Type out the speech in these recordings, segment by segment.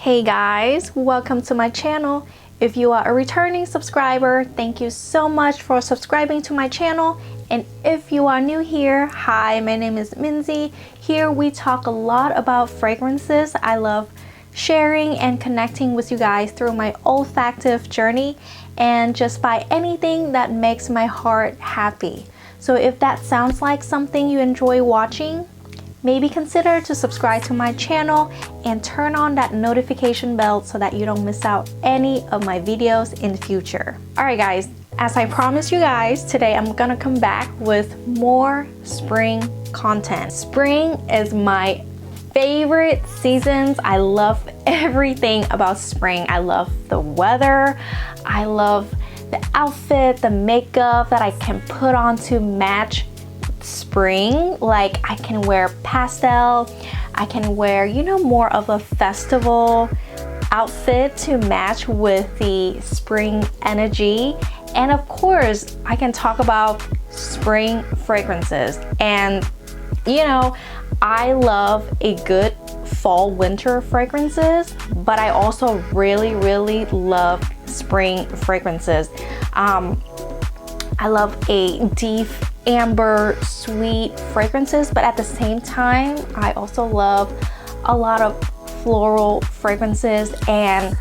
Hey guys, welcome to my channel. If you are a returning subscriber, thank you so much for subscribing to my channel. And if you are new here, hi, my name is Minzy. Here we talk a lot about fragrances. I love sharing and connecting with you guys through my olfactive journey and just by anything that makes my heart happy. So if that sounds like something you enjoy watching, maybe consider to subscribe to my channel and turn on that notification bell so that you don't miss out any of my videos in the future. Alright guys, as I promised you guys, today I'm gonna come back with more spring content. Spring is my favorite seasons. I love everything about spring. I love the weather. I love the outfit, the makeup that I can put on to match spring. Like I can wear pastel, I can wear, you know, more of a festival outfit to match with the spring energy. And of course, I can talk about spring fragrances. And you know, I love a good fall winter fragrances, but I also really love spring fragrances. I love a deep amber sweet fragrances, but at the same time I also love a lot of floral fragrances, and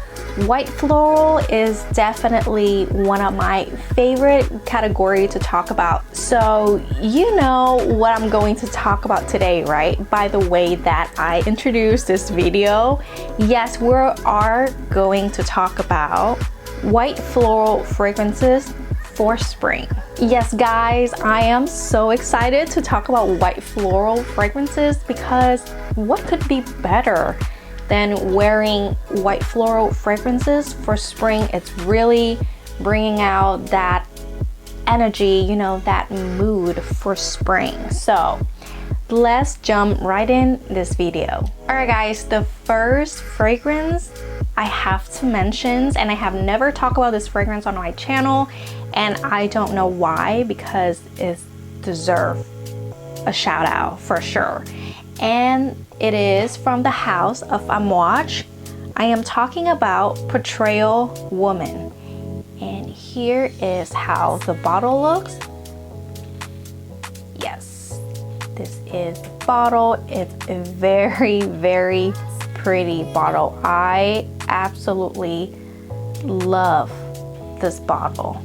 white floral is definitely one of my favorite category to talk about. So you know what I'm going to talk about today, right? By the way that I introduced this video, yes, we are going to talk about white floral fragrances for spring. Yes guys, I am so excited to talk about white floral fragrances because what could be better than wearing white floral fragrances for spring? It's really bringing out that energy, you know, that mood for spring. So let's jump right in this video. Alright guys, the first fragrance I have to mention, and I have never talked about this fragrance on my channel, and I don't know why, because it deserves a shout out for sure. And it is from the house of Amouage. I am talking about Portrayal Woman. And here is how the bottle looks. Yes, this is the bottle. It's a very pretty bottle. I absolutely love this bottle.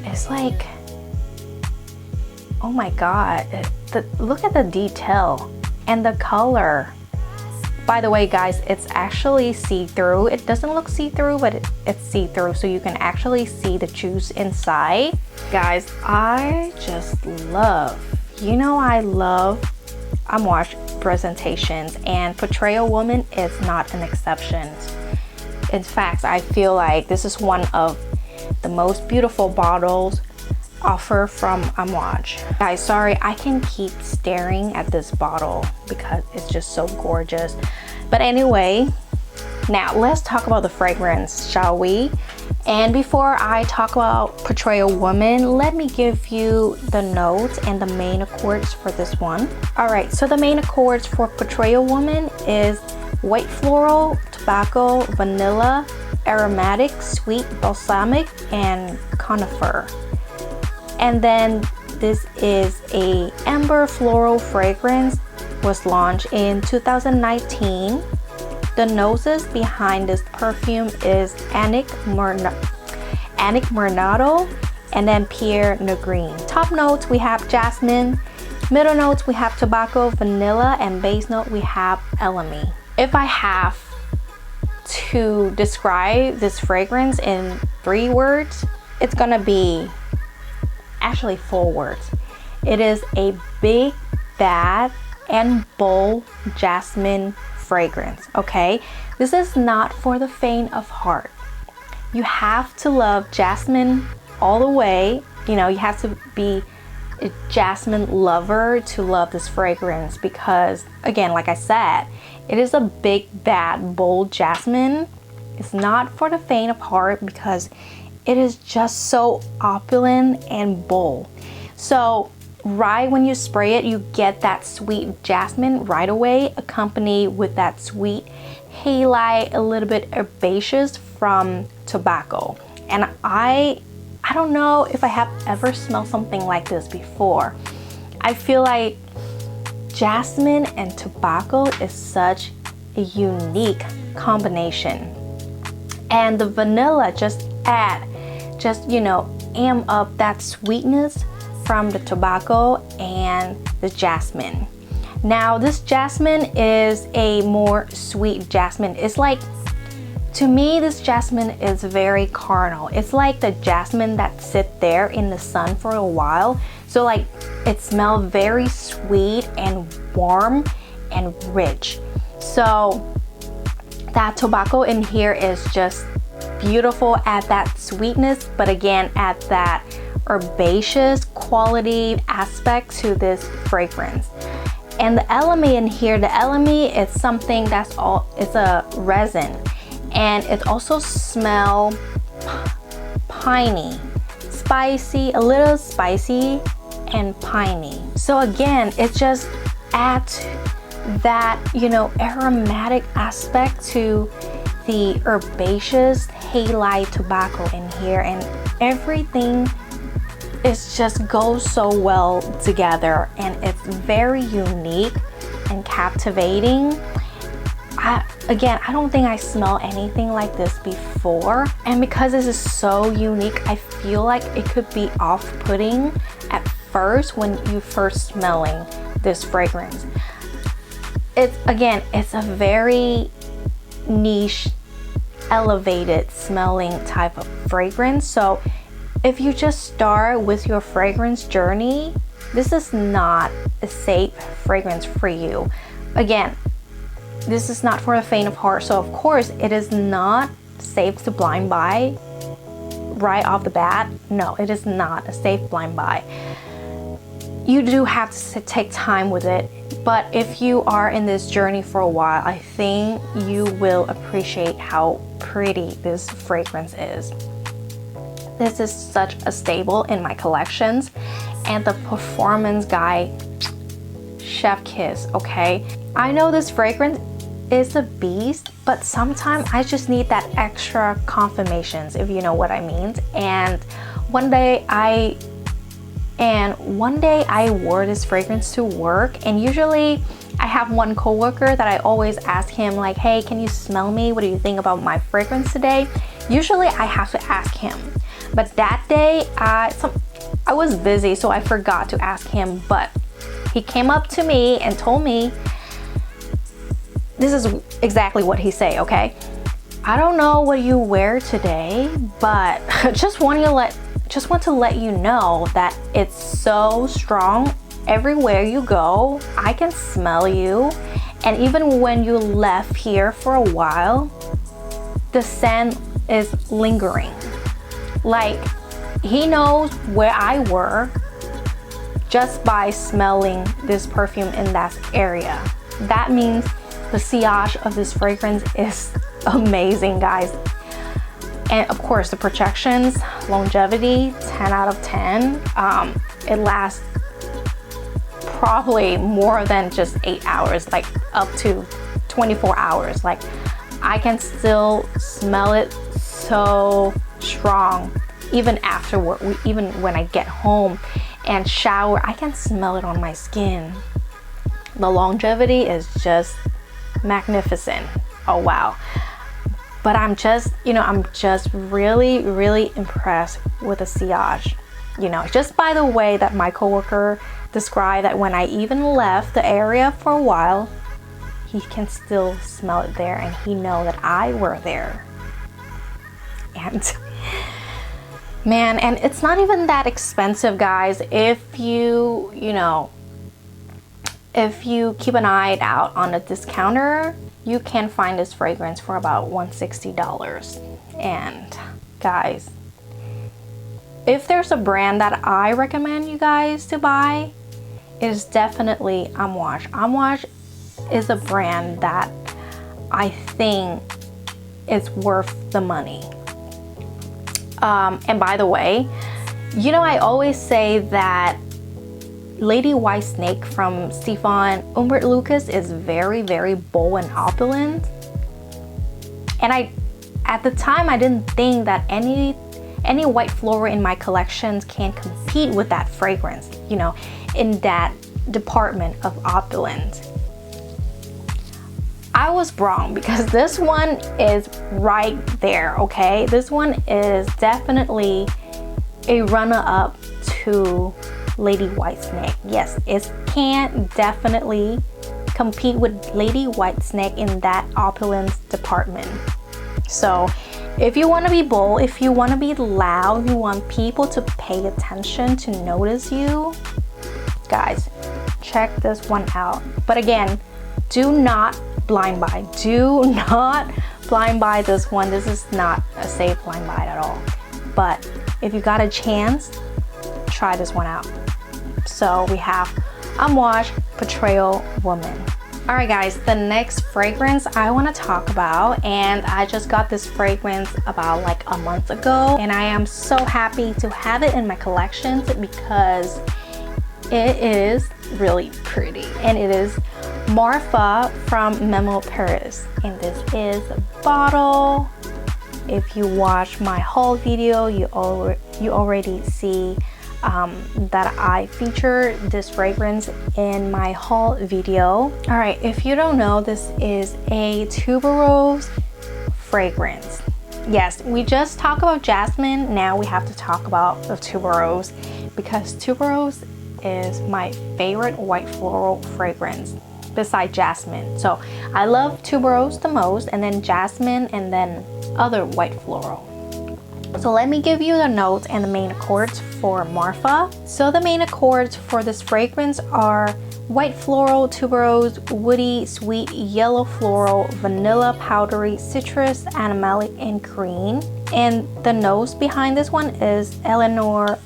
It's like, oh my god, look at the detail and the color. By the way guys, it's actually see-through. It doesn't look see-through, but it's see-through, so you can actually see the juice inside. Guys, I just love, you know, I love Amouage presentations, and Portrayal Woman is not an exception. In fact, I feel like this is one of the most beautiful bottles offered from Amouage. Guys, sorry, I can keep staring at this bottle because it's just so gorgeous. But anyway, now let's talk about the fragrance, shall we? And before I talk about Portrayal Woman, let me give you the notes and the main accords for this one. Alright, so the main accords for Portrayal Woman is white floral, tobacco, vanilla, aromatic, sweet, balsamic, and conifer. And then this is a amber floral fragrance, was launched in 2019. The noses behind this perfume is Annick Murnado and then Pierre Negrin. Top notes we have jasmine, middle notes we have tobacco, vanilla, and base note we have elemi. If I have to describe this fragrance in 3 words, it's gonna be actually 4 words. It is a big, bad, and bold jasmine fragrance, okay? This is not for the faint of heart. You have to love jasmine all the way. You know, you have to be a jasmine lover to love this fragrance because, again, like I said, it is a big, bad, bold jasmine. It's not for the faint of heart because it is just so opulent and bold. So right when you spray it, you get that sweet jasmine right away, accompanied with that sweet halite, a little bit herbaceous from tobacco. And I don't know if I have ever smelled something like this before. I feel like jasmine and tobacco is such a unique combination. And the vanilla just amp up that sweetness from the tobacco and the jasmine. Now this jasmine is a more sweet jasmine. It's like, to me, this jasmine is very carnal. It's like the jasmine that sit there in the sun for a while. So like it smells very sweet and warm and rich. So that tobacco in here is just beautiful at that sweetness, but again at that herbaceous quality aspect to this fragrance. And the elemi in here, the elemi is something it's a resin, and it also smells piney, spicy, a little spicy and piney. So again, it just adds that, aromatic aspect to the herbaceous halite tobacco in here, and everything is just goes so well together, and it's very unique and captivating. I don't think I smell anything like this before, and because this is so unique, I feel like it could be off-putting at first when you first smelling this fragrance. It's a very niche, elevated smelling type of fragrance. So if you just start with your fragrance journey, this is not a safe fragrance for you. Again, this is not for the faint of heart. So of course it is not safe to blind buy right off the bat. No, it is not a safe blind buy. You do have to take time with it. But if you are in this journey for a while, I think you will appreciate how pretty this fragrance is. This is such a staple in my collections, and the performance guy, chef kiss, okay? I know this fragrance is a beast, but sometimes I just need that extra confirmations, if you know what I mean. And one day I wore this fragrance to work, and usually I have one coworker that I always ask him like, hey, can you smell me? What do you think about my fragrance today? Usually I have to ask him, but that day I was busy, so I forgot to ask him. But he came up to me and told me, this is exactly what he said, okay? I don't know what you wear today, but just want to let you know that it's so strong. Everywhere you go, I can smell you. And even when you left here for a while, the scent is lingering. Like, he knows where I were just by smelling this perfume in that area. That means the sillage of this fragrance is amazing, guys. And of course, the projections, longevity, 10 out of 10. It lasts probably more than just 8 hours, like up to 24 hours. Like, I can still smell it so strong even afterward, even when I get home and shower, I can smell it on my skin. The longevity is just magnificent. Oh wow. But I'm just really impressed with the sillage. Just by the way that my coworker described, that when I even left the area for a while, he can still smell it there, and he know that I were there. And man, and it's not even that expensive, guys. If you keep an eye out on a discounter, you can find this fragrance for about $160. And guys, if there's a brand that I recommend you guys to buy, it is definitely Amouage. Amouage is a brand that I think is worth the money. And by the way, I always say that Lady White Snake from Stefan Humbert Lucas is very, very bold and opulent. And at the time, I didn't think that any white floral in my collections can compete with that fragrance, you know, in that department of opulence. I was wrong, because this one is right there, okay? This one is definitely a runner-up to Lady White Snake. Yes, it can definitely compete with Lady White Snake in that opulence department. So if you want to be bold, if you want to be loud, you want people to pay attention, to notice you, guys, check this one out. But again, do not blind buy. Do not blind buy this one. This is not a safe blind buy at all. But if you got a chance, try this one out. So we have Amouage Portrayal Woman. All right guys, the next fragrance I want to talk about, and I just got this fragrance about like a month ago, and I am so happy to have it in my collections because it is really pretty, and it is Marfa from Memo Paris, and this is the bottle. If you watch my haul video, you already see that I featured this fragrance in my haul video. All right, if you don't know, this is a tuberose fragrance. Yes, we just talked about jasmine. Now we have to talk about the tuberose, because tuberose is my favorite white floral fragrance beside jasmine. So I love tuberose the most, and then jasmine, and then other white floral. So let me give you the notes and the main accords for Marfa. So the main accords for this fragrance are white floral, tuberose, woody, sweet, yellow floral, vanilla, powdery, citrus, animalic, and green. And the nose behind this one is Eleanor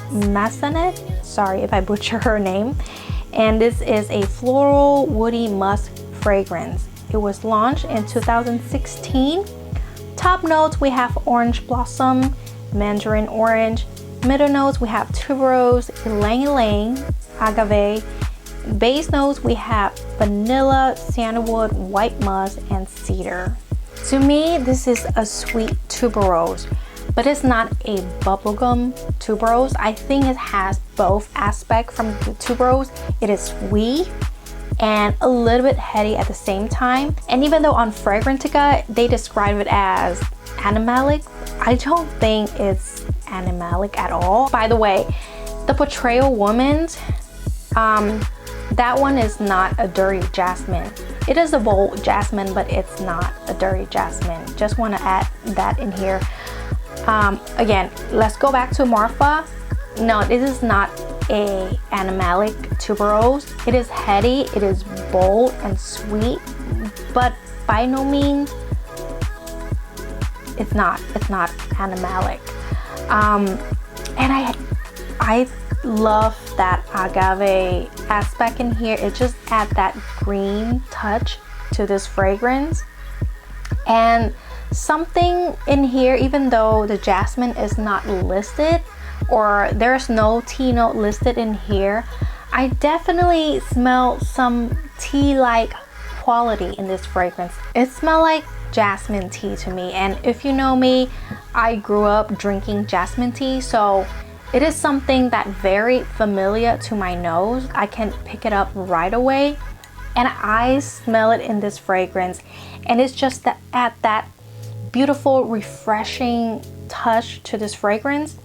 Massenet. Sorry if I butcher her name. And this is a floral, woody musk fragrance. It was launched in 2016. Top notes, we have orange blossom, mandarin orange. Middle notes, we have tuberose, ylang ylang, agave. Base notes, we have vanilla, sandalwood, white musk, and cedar. To me, this is a sweet tuberose, but it's not a bubblegum tuberose. I think it has both aspects from the tuberose. It is sweet and a little bit heady at the same time. And even though on Fragrantica they describe it as animalic, I don't think it's animalic at all. By the way, the Portrayal Woman, that one is not a dirty jasmine. It is a bold jasmine, but it's not a dirty jasmine. Just want to add that in here. Again, let's go back to Marfa. No, this is not a animalic tuberose. It is heady, it is bold and sweet, but by no means it's not animalic. And I love that agave aspect in here. It just adds that green touch to this fragrance. And something in here, even though the jasmine is not listed, or there's no tea note listed in here, I definitely smell some tea-like quality in this fragrance. It smells like jasmine tea to me, and if you know me, I grew up drinking jasmine tea, so it is something that very familiar to my nose. I can pick it up right away, and I smell it in this fragrance, and it's just that add that beautiful, refreshing touch to this fragrance.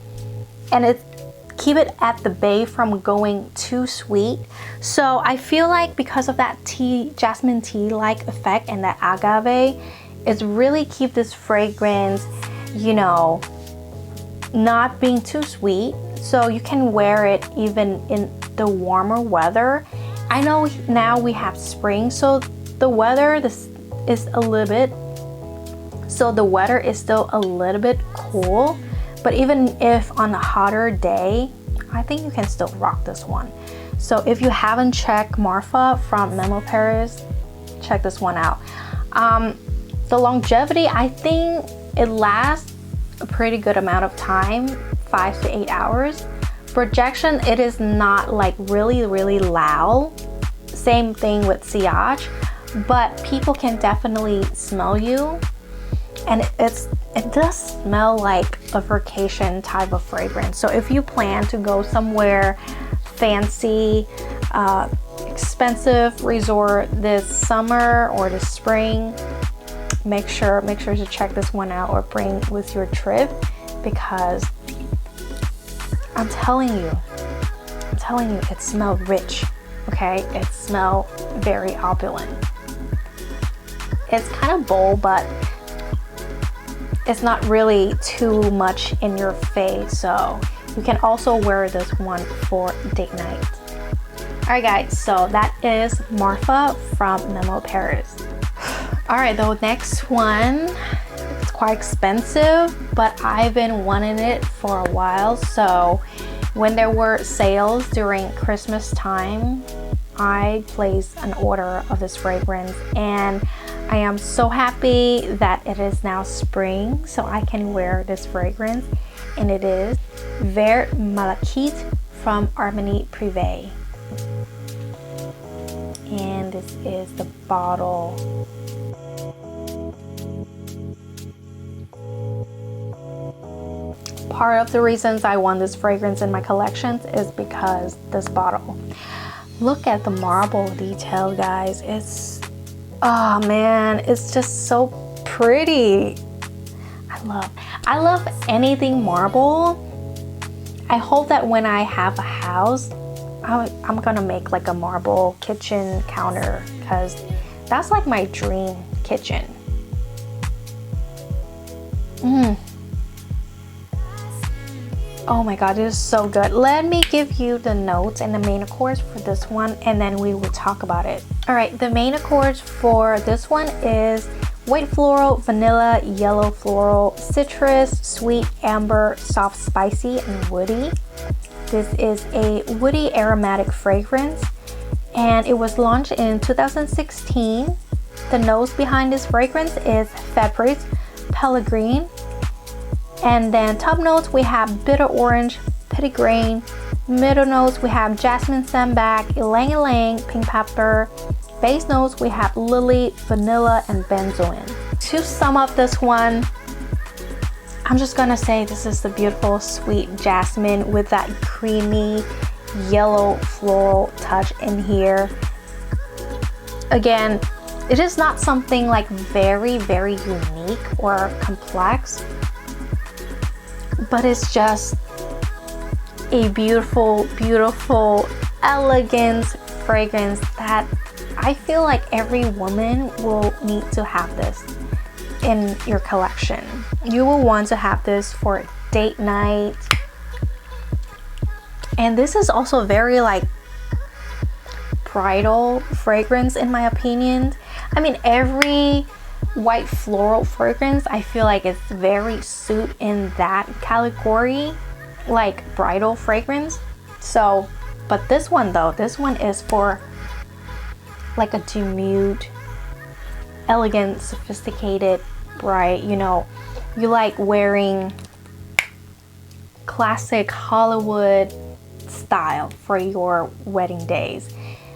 And it keep it at the bay from going too sweet. So I feel like because of that jasmine tea like effect and that agave, it's really keep this fragrance, you know, not being too sweet, so you can wear it even in the warmer weather. I know now we have spring, so the weather is a little bit, so the weather is still a little bit cool. But even if on a hotter day, I think you can still rock this one. So if you haven't checked Marfa from Memo Paris, check this one out. The longevity, I think it lasts a pretty good amount of time, 5 to 8 hours. projection, it is not like really loud. Same thing with sillage, but people can definitely smell you, and it does smell like a vacation type of fragrance. So if you plan to go somewhere fancy, expensive resort this summer or this spring, make sure to check this one out or bring with your trip, because I'm telling you, it smells rich. Okay, it smells very opulent. It's kind of bold, but it's not really too much in your face, so you can also wear this one for date night. Alright guys, so that is Marfa from Memo Paris. Alright, the next one, it's quite expensive, but I've been wanting it for a while. So when there were sales during Christmas time, I placed an order of this fragrance, and I am so happy that it is now spring so I can wear this fragrance, and it is Vert Malachite from Armani Prive. And this is the bottle. Part of the reasons I want this fragrance in my collections is because this bottle. Look at the marble detail, guys. It's, oh man, it's just so pretty. I love anything marble. I hope that when I have a house, I'm gonna make like a marble kitchen counter, because that's like my dream kitchen. Oh my god, it is so good. Let me give you the notes and the main accords for this one, and then we will talk about it. Alright, the main accords for this one is white floral, vanilla, yellow floral, citrus, sweet, amber, soft, spicy, and woody. This is a woody aromatic fragrance, and it was launched in 2016. The notes behind this fragrance is Fabrice, Pellegrine. And then top notes, we have bitter orange, petitgrain. Middle notes, we have jasmine, sambac, ylang ylang, pink pepper. Base notes, we have lily, vanilla, and benzoin. To sum up this one, I'm just gonna say this is the beautiful sweet jasmine with that creamy yellow floral touch in here. Again, it is not something like very unique or complex, but it's just a beautiful elegant fragrance that I feel like every woman will need to have this in your collection. You will want to have this for date night, and this is also very like bridal fragrance in my opinion. I mean, every white floral fragrance I feel like it's very suit in that category, like bridal fragrance. So but this one though, this one is for like a demure, elegant, sophisticated bride. You know, you like wearing classic Hollywood style for your wedding days.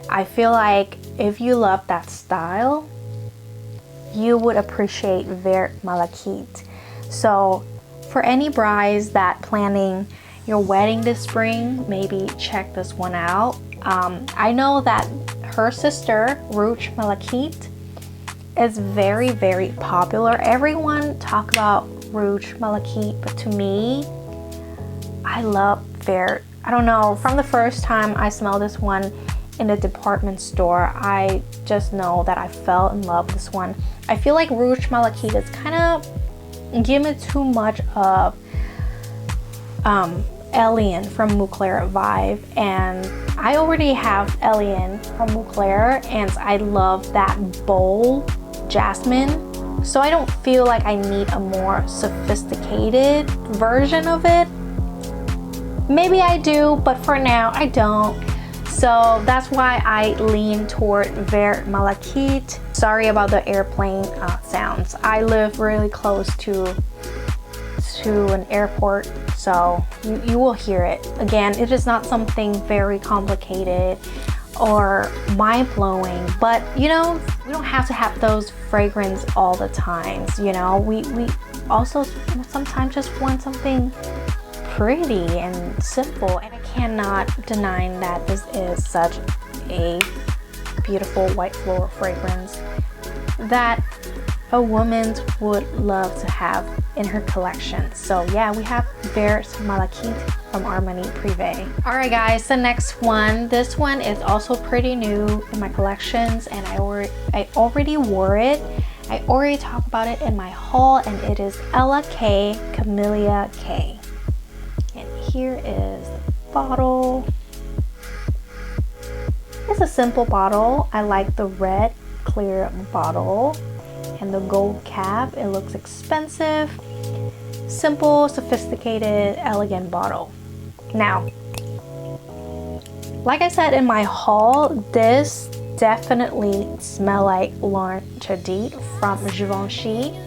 I feel like if you love that style, you would appreciate Vert Malachite. So for any brides that planning your wedding this spring, maybe check this one out. I know that her sister Rouge Malachite is very popular. Everyone talk about Rouge Malachite, but to me, I love Vert. I don't know, from the first time I smelled this one in the department store, I just know that I fell in love with this one. I feel like Rouge Malachite is kind of giving too much of Alien from Mugler vibe, and I already have Alien from Mugler, and I love that bold jasmine, so I don't feel like I need a more sophisticated version of it. Maybe I do, but for now I don't. So that's why I lean toward Vert Malachite. Sorry about the airplane sounds. I live really close to an airport, so you will hear it. Again, it is not something very complicated or mind-blowing, but you know, we don't have to have those fragrance all the times, you know. We also sometimes just want something pretty and simple, and I cannot deny that this is such a beautiful white floral fragrance that a woman would love to have in her collection. So yeah, we have Vert Malachite from Armani Prive. Alright guys, the next one. This one is also pretty new in my collections, and I already wore it. I already talked about it in my haul, and it is Camellia K. And here is the bottle. It's a simple bottle. I like the red clear bottle and the gold cap. It looks expensive. Simple, sophisticated, elegant bottle. Now, like I said in my haul, this definitely smell like Marfa from Givenchy.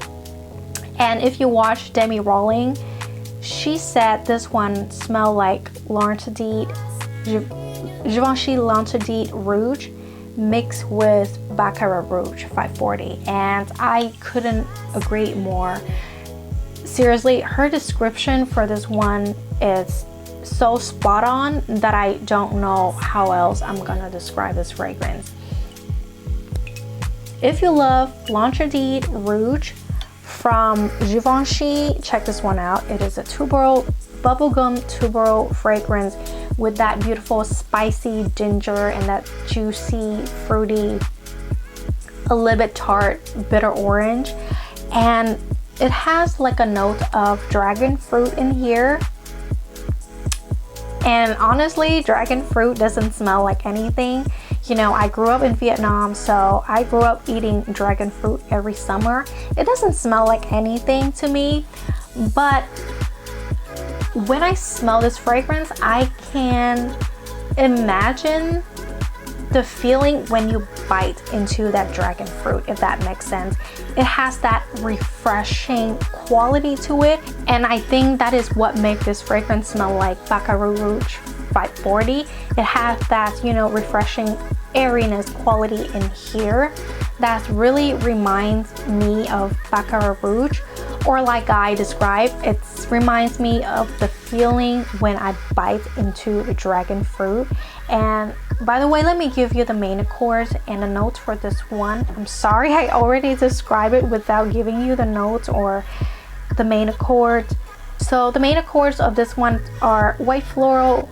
And if you watch Demi Rawling, she said this one smelled like Givenchy Marfa Rouge mixed with Baccarat Rouge 540, and I couldn't agree more. Seriously, her description for this one is so spot on that I don't know how else I'm gonna describe this fragrance. If you love Marfa Rouge from Givenchy, check this one out. It is a tuberose, bubblegum tuberose fragrance with that beautiful spicy ginger and that juicy, fruity, a little bit tart, bitter orange. And it has like a note of dragon fruit in here. And honestly, dragon fruit doesn't smell like anything. You know, I grew up in Vietnam, so I grew up eating dragon fruit every summer. It doesn't smell like anything to me, but when I smell this fragrance, I can imagine the feeling when you bite into that dragon fruit, if that makes sense. It has that refreshing quality to it, and I think that is what makes this fragrance smell like Baccarat Rouge 540. It has that, you know, refreshing airiness quality in here that really reminds me of Baccarat Rouge, or like I described, it reminds me of the feeling when I bite into the dragon fruit. And by the way, let me give you the main accords and the notes for this one. I'm sorry I already described it without giving you the notes or the main accords. So the main accords of this one are white floral,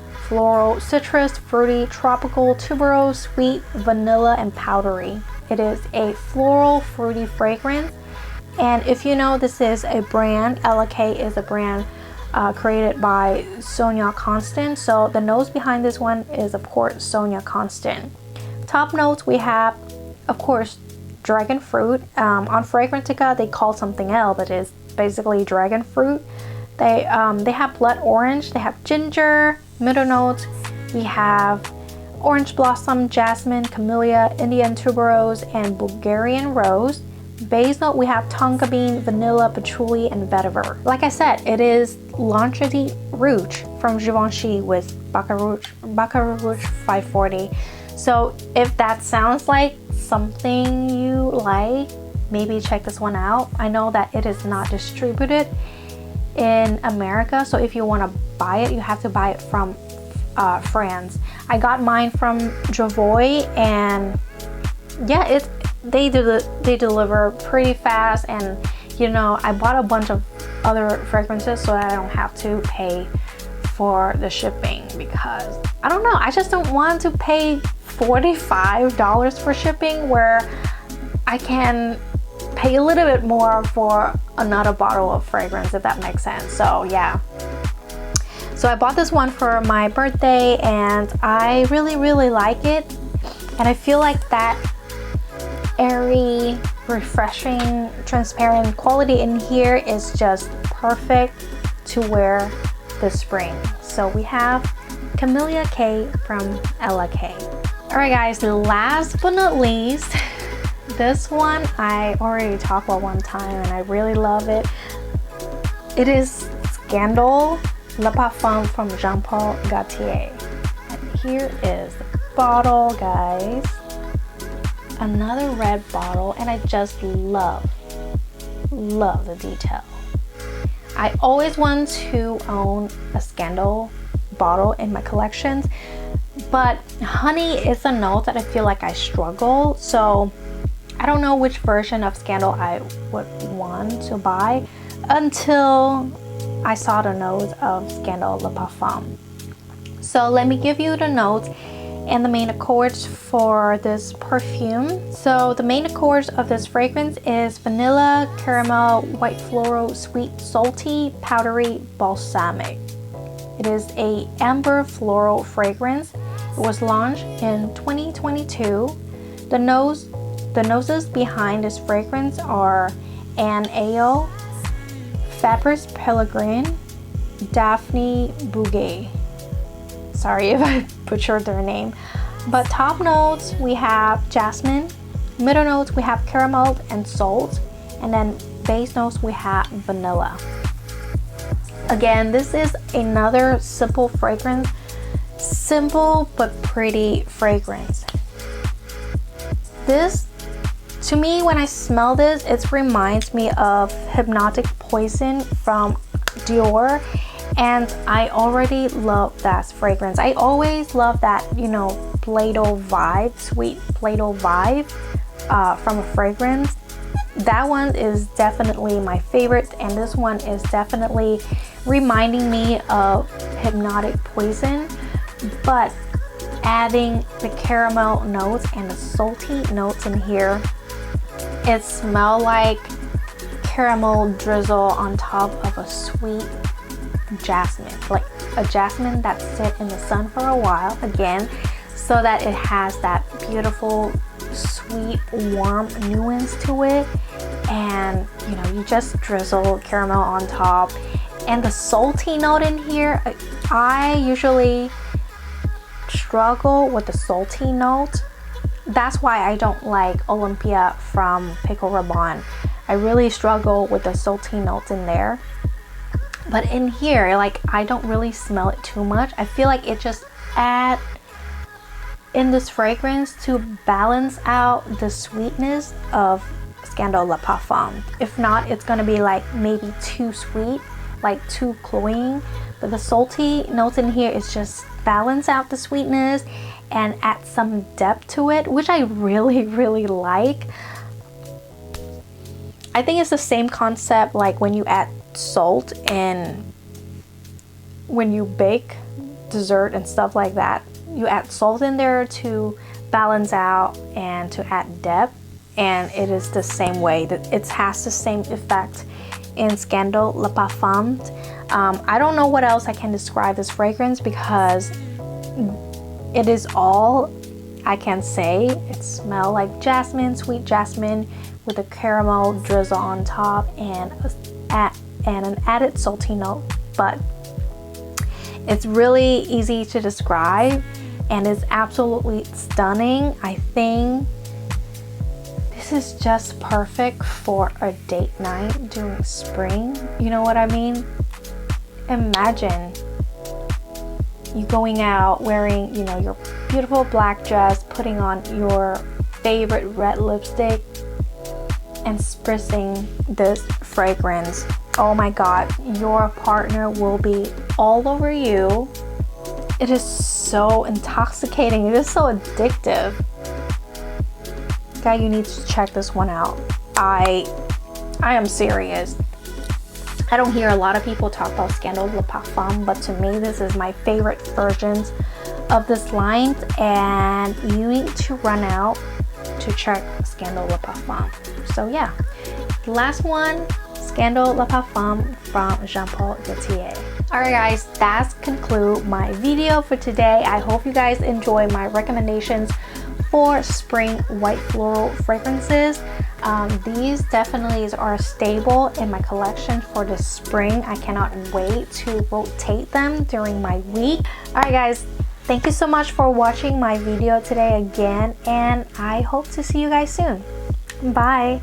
citrus, fruity, tropical, tuberose, sweet, vanilla, and powdery. It is a floral, fruity fragrance. And if you know, this is a brand, LK is a brand created by Sonia Constant. So the notes behind this one is, of course, Sonia Constant. Top notes we have, of course, dragon fruit. On Fragrantica, they call something else, but it's basically dragon fruit. They have blood orange, they have ginger. Middle notes, we have orange blossom, jasmine, camellia, Indian tuberose, and Bulgarian rose. Base note, we have tonka bean, vanilla, patchouli, and vetiver. Like I said, it is Marfa Rouge from Givenchy with Baccarat Rouge 540. So if that sounds like something you like, maybe check this one out. I know that it is not distributed in America, so if you want to buy it, you have to buy it from France. I got mine from Jovoy, and yeah, they deliver pretty fast, and you know, I bought a bunch of other fragrances so that I don't have to pay for the shipping, because I don't know, I just don't want to pay $45 for shipping where I can pay a little bit more for another bottle of fragrance, if that makes sense. So yeah, so I bought this one for my birthday, and I really like it, and I feel like that airy, refreshing, transparent quality in here is just perfect to wear this spring. So we have Camelia K from LK. Alright guys, last but not least, this one I already talked about one time and I really love it. It is Scandal Le Parfum from Jean Paul Gaultier. And here is the bottle, guys. Another red bottle, and I just love the detail. I always want to own a Scandal bottle in my collections, but honey is a note that I feel like I struggle, so I don't know which version of Scandal I would want to buy until I saw the notes of Scandal Le Parfum. So let me give you the notes and the main accords for this perfume. So the main accords of this fragrance is vanilla, caramel, white floral, sweet, salty, powdery, balsamic. It is a amber floral fragrance. It was launched in 2022. The noses behind this fragrance are Anne Ale, Fabrice Pellegrin, Daphne Bouguet. Sorry if I butchered their name. But top notes we have jasmine, middle notes we have caramel and salt, and then base notes we have vanilla. Again, this is another simple fragrance, simple but pretty fragrance. This, to me, when I smell this, it reminds me of Hypnotic Poison from Dior. And I already love that fragrance. I always love that, you know, Play-Doh vibe, sweet Play-Doh vibe from a fragrance. That one is definitely my favorite, and this one is definitely reminding me of Hypnotic Poison, but adding the caramel notes and the salty notes in here. It smells like caramel drizzle on top of a sweet jasmine, like a jasmine that sit in the sun for a while, again, so that it has that beautiful sweet warm nuance to it. And you know, you just drizzle caramel on top, and the salty note in here, I usually struggle with the salty note. That's why I don't like Olympia from Pico Rabanne. I really struggle with the salty notes in there. But in here, like, I don't really smell it too much. I feel like it just adds in this fragrance to balance out the sweetness of Scandal Le Parfum. If not, it's gonna be like maybe too sweet, like too cloying. But the salty notes in here is just balance out the sweetness and add some depth to it, which I really like. I think it's the same concept like when you add salt and when you bake dessert and stuff like that, you add salt in there to balance out and to add depth, and it is the same way that it has the same effect in Scandal Le Parfum. I don't know what else I can describe this fragrance because it is all I can say. It smells like jasmine, sweet jasmine with a caramel drizzle on top and an added salty note, but it's really easy to describe and it's absolutely stunning. I think this is just perfect for a date night during spring. You know what I mean? Imagine you going out wearing, you know, your beautiful black dress, putting on your favorite red lipstick and spritzing this fragrance. Oh my god, your partner will be all over you. It is so intoxicating. It is so addictive. Guy, you need to check this one out. I am serious. I don't hear a lot of people talk about Scandal Le Parfum, but to me this is my favorite versions of this line, and you need to run out to check Scandal Le Parfum. So yeah, the last one, Scandal Le Parfum from Jean Paul Gaultier. Alright guys, that's conclude my video for today. I hope you guys enjoy my recommendations for spring white floral fragrances. These definitely are stable in my collection for the spring. I cannot wait to rotate them during my week. Alright guys, thank you so much for watching my video today again, and I hope to see you guys soon. Bye!